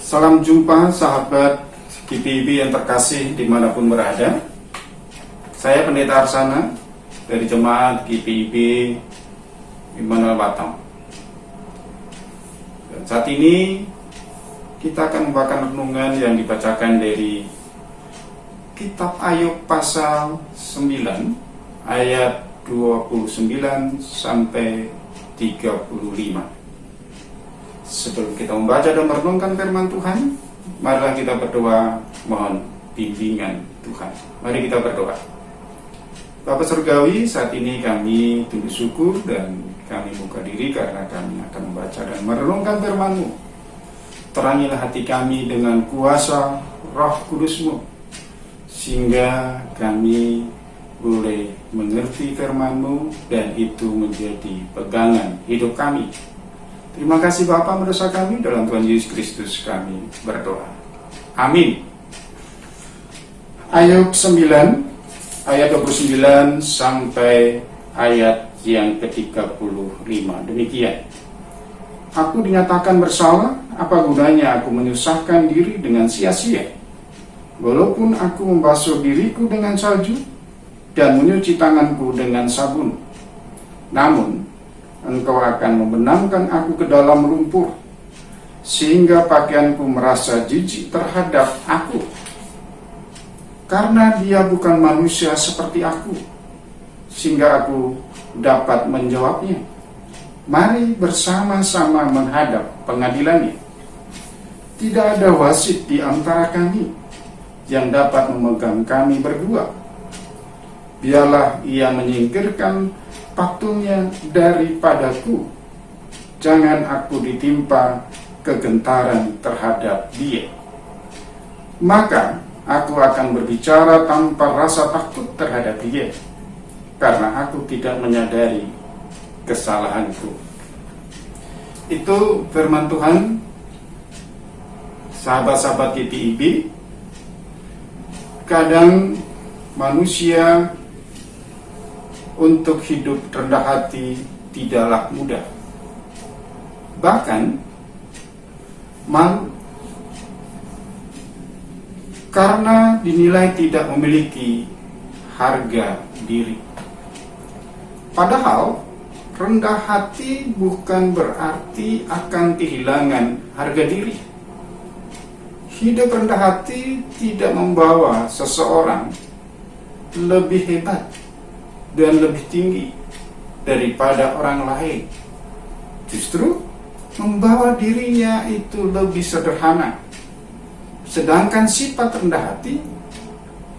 Salam jumpa sahabat GPIB yang terkasih dimanapun berada. Saya Pendeta Arsana dari Jemaat GPIB Immanuel Batam. Dan saat ini kita akan membacakan renungan yang dibacakan dari Kitab Ayub pasal 9 ayat 29 sampai 35. Sebelum kita membaca dan merenungkan firman Tuhan, marilah kita berdoa mohon bimbingan Tuhan. Mari kita berdoa. Bapa Surgawi, saat ini kami tunduk syukur dan kami buka diri karena kami akan membaca dan merenungkan firman-Mu. Terangilah hati kami dengan kuasa Roh Kudus-Mu, sehingga kami boleh mengerti firman-Mu dan itu menjadi pegangan hidup kami. Terima kasih Bapa, mendosa kami dalam Tuhan Yesus Kristus kami berdoa. Amin. Ayub 9 ayat 29 sampai ayat yang ke-35. Demikian. Aku dinyatakan bersalah, apa gunanya aku menyusahkan diri dengan sia-sia? Walaupun aku membasuh diriku dengan salju dan menyuci tanganku dengan sabun, namun Engkau akan membenamkan aku ke dalam lumpur, sehingga pakaianku merasa jijik terhadap aku, karena dia bukan manusia seperti aku, sehingga aku dapat menjawabnya. Mari bersama-sama menghadap pengadilannya. Tidak ada wasit di antara kami yang dapat memegang kami berdua. Biarlah ia menyingkirkan patungnya daripadaku, jangan aku ditimpa kegentaran terhadap dia. Maka aku akan berbicara tanpa rasa takut terhadap dia, karena aku tidak menyadari kesalahanku. Itu firman Tuhan. Sahabat-sahabat GPIB, kadang manusia untuk hidup rendah hati tidaklah mudah. Bahkan karena dinilai tidak memiliki harga diri. Padahal rendah hati bukan berarti akan kehilangan harga diri. Hidup rendah hati tidak membawa seseorang lebih hebat dan lebih tinggi daripada orang lain. Justru membawa dirinya itu lebih sederhana. Sedangkan sifat rendah hati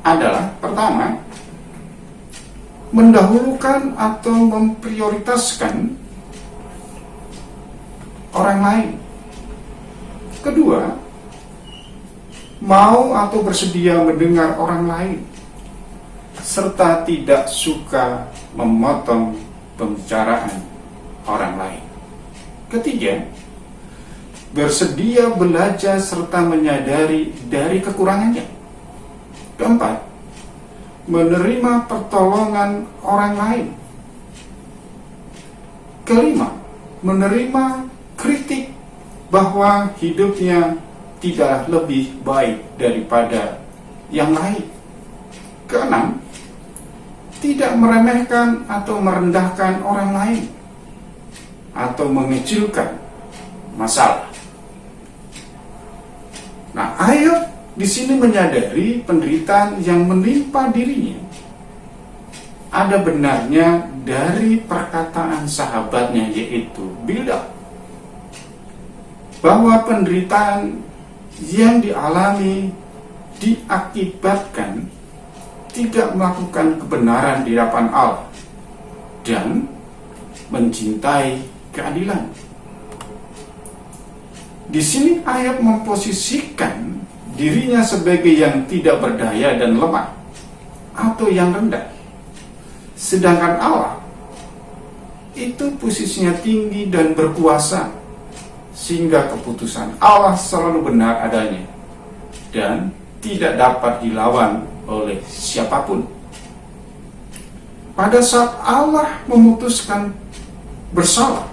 adalah, pertama, mendahulukan atau memprioritaskan orang lain. Kedua, mau atau bersedia mendengar orang lain, serta tidak suka memotong pembicaraan orang lain. Ketiga, bersedia belajar serta menyadari dari kekurangannya. Keempat, menerima pertolongan orang lain. Kelima, menerima kritik bahwa hidupnya tidaklah lebih baik daripada yang lain. Keenam, tidak meremehkan atau merendahkan orang lain atau mengecilkan masalah. Nah, Ayub di sini menyadari penderitaan yang menimpa dirinya. Ada benarnya dari perkataan sahabatnya, yaitu Bildad, bahwa penderitaan yang dialami diakibatkan tidak melakukan kebenaran di hadapan Allah dan mencintai keadilan. Di sini Ayub memposisikan dirinya sebagai yang tidak berdaya dan lemah atau yang rendah, sedangkan Allah itu posisinya tinggi dan berkuasa, sehingga keputusan Allah selalu benar adanya dan tidak dapat dilawan oleh siapapun. Pada saat Allah memutuskan bersalah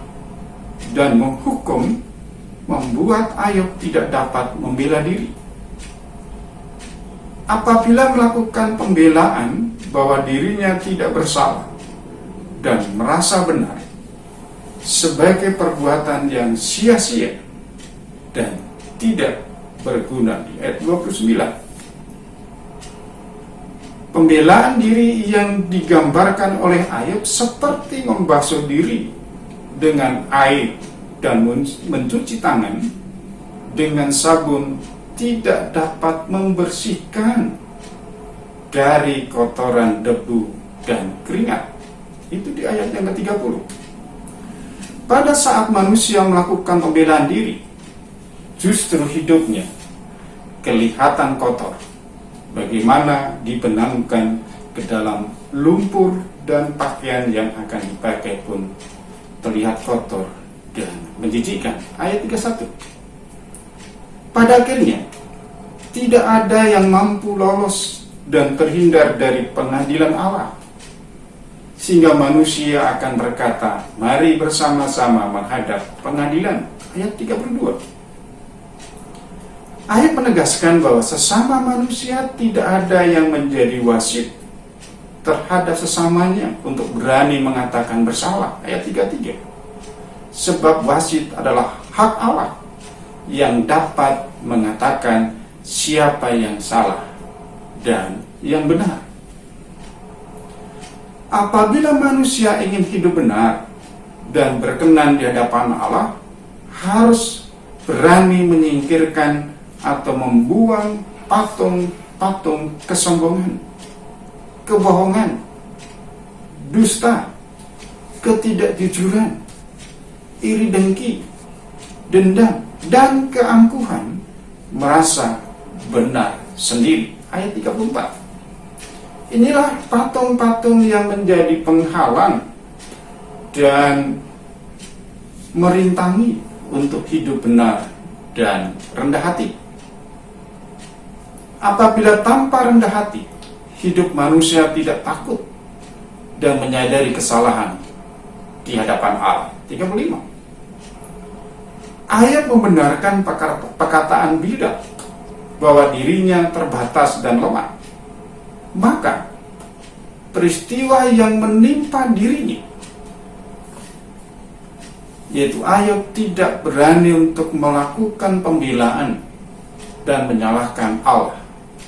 dan menghukum membuat Ayub tidak dapat membela diri. Apabila melakukan pembelaan bahwa dirinya tidak bersalah dan merasa benar sebagai perbuatan yang sia-sia dan tidak berguna, di ayat 29. Pembelaan diri yang digambarkan oleh Ayub seperti membasuh diri dengan air dan mencuci tangan dengan sabun tidak dapat membersihkan dari kotoran, debu, dan keringat. Itu di ayat yang ke-30. Pada saat manusia melakukan pembelaan diri, justru hidupnya kelihatan kotor. Bagaimana dibenamkan ke dalam lumpur dan pakaian yang akan dipakai pun terlihat kotor dan menjijikkan. Ayat 31. Pada akhirnya tidak ada yang mampu lolos dan terhindar dari pengadilan Allah, sehingga manusia akan berkata, mari bersama-sama menghadap pengadilan. Ayat 32. Ayat menegaskan bahwa sesama manusia tidak ada yang menjadi wasit terhadap sesamanya untuk berani mengatakan bersalah. Ayat 33. Sebab wasit adalah hak Allah yang dapat mengatakan siapa yang salah dan yang benar. Apabila manusia ingin hidup benar dan berkenan di hadapan Allah, harus berani menyingkirkan atau membuang patung-patung kesombongan, kebohongan, dusta, ketidakjujuran, iri dengki, dendam, dan keangkuhan, merasa benar sendiri. Ayat 34. Inilah patung-patung yang menjadi penghalang dan merintangi untuk hidup benar dan rendah hati. Apabila tanpa rendah hati, hidup manusia tidak takut dan menyadari kesalahan di hadapan Allah. 35. Ayat membenarkan perkataan Bildad bahwa dirinya terbatas dan lemah. Maka peristiwa yang menimpa dirinya, yaitu Ayub tidak berani untuk melakukan pembelaan dan menyalahkan Allah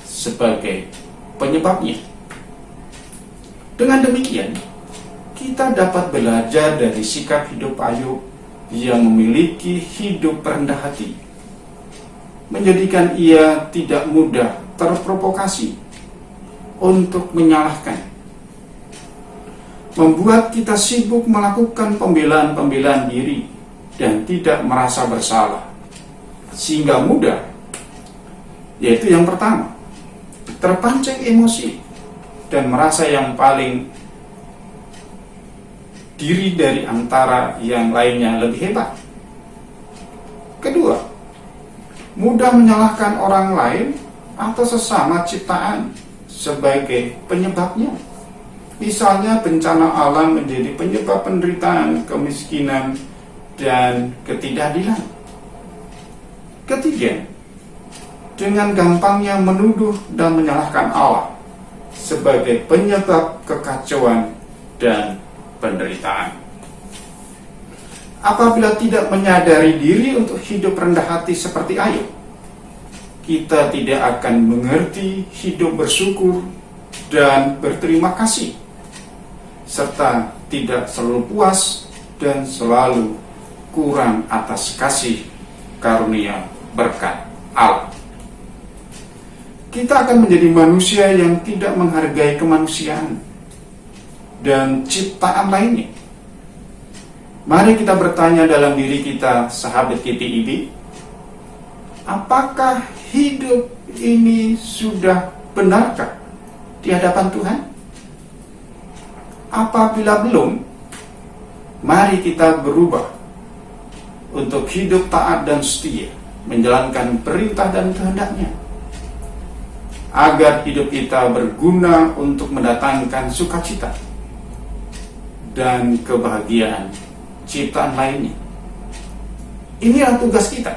sebagai penyebabnya. Dengan demikian, kita dapat belajar dari sikap hidup Ayub yang memiliki hidup rendah hati, menjadikan ia tidak mudah terprovokasi untuk menyalahkan, membuat kita sibuk melakukan pembelaan-pembelaan diri dan tidak merasa bersalah, sehingga mudah, yaitu yang pertama, terpancing emosi dan merasa yang paling diri dari antara yang lainnya lebih hebat. Kedua, mudah menyalahkan orang lain atau sesama ciptaan sebagai penyebabnya. Misalnya bencana alam menjadi penyebab penderitaan, kemiskinan, dan ketidakadilan. Ketiga, dengan gampangnya menuduh dan menyalahkan Allah sebagai penyebab kekacauan dan penderitaan. Apabila tidak menyadari diri untuk hidup rendah hati seperti Ayub, kita tidak akan mengerti hidup bersyukur dan berterima kasih, serta tidak selalu puas dan selalu kurang atas kasih karunia berkat Allah. Kita akan menjadi manusia yang tidak menghargai kemanusiaan dan ciptaan lainnya. Mari kita bertanya dalam diri kita, sahabat KTIB, apakah hidup ini sudah benarkah di hadapan Tuhan? Apabila belum, mari kita berubah untuk hidup taat dan setia, menjalankan perintah dan kehendak-Nya, agar hidup kita berguna untuk mendatangkan sukacita dan kebahagiaan ciptaan lainnya. Inilah tugas kita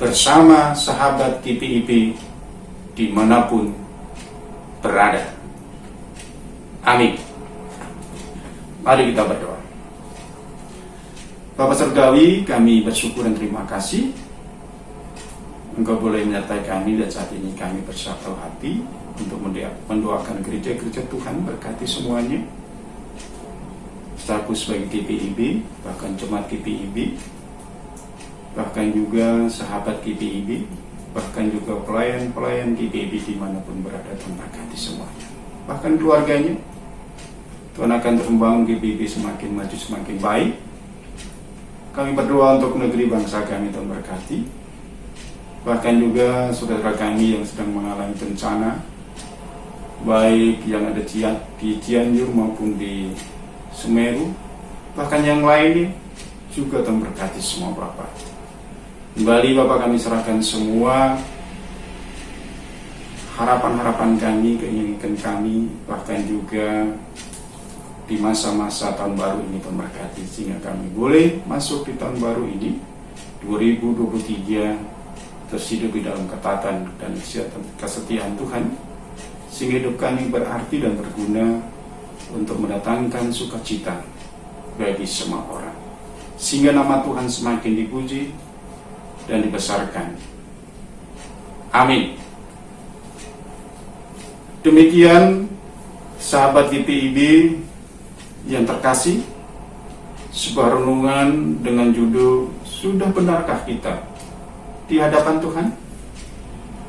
bersama sahabat KPIB dimanapun berada. Amin. Mari kita berdoa. Bapa Surgawi, kami bersyukur dan terima kasih Engkau boleh menyertai kami, dan saat ini kami bersatu hati untuk mendoakan gereja-gereja Tuhan. Berkati semuanya, stafku sebagai KPIB, bahkan jemaat KPIB, bahkan juga sahabat KPIB, bahkan juga pelayan-pelayan KPIB dimanapun berada. Tuhan berkati semuanya, bahkan keluarganya. Tuhan akan membangun KPIB semakin maju, semakin baik. Kami berdoa untuk negeri bangsa kami, Tuhan berkati. Bahkan juga saudara kami yang sedang mengalami bencana, baik yang ada di Cianjur maupun di Semeru, bahkan yang lainnya juga, Tuhan berkati semua Bapak. Kembali Bapak, kami serahkan semua harapan-harapan kami, keinginan kami, bahkan juga di masa-masa tahun baru ini, Tuhan berkati, sehingga kami boleh masuk di tahun baru ini 2023 terus hidup di dalam ketaatan dan kesetiaan Tuhan, sehingga hidup kami berarti dan berguna untuk mendatangkan sukacita bagi semua orang, sehingga nama Tuhan semakin dipuji dan dibesarkan. Amin. Demikian sahabat KPIB yang terkasih, sebuah renungan dengan judul "Sudah Benarkah Kita di Hadapan Tuhan?"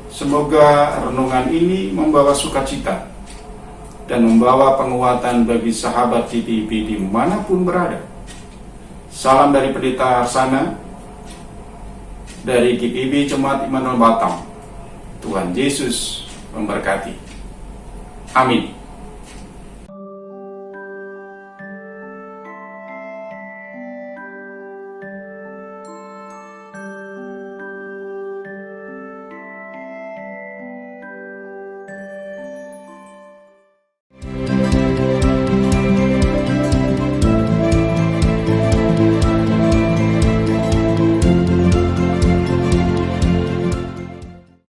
Semoga renungan ini membawa sukacita dan membawa penguatan bagi sahabat KPIB dimanapun berada. Salam dari Pendeta Arsana dari KPIB Jemaat Immanuel Batam. Tuhan Yesus memberkati. Amin.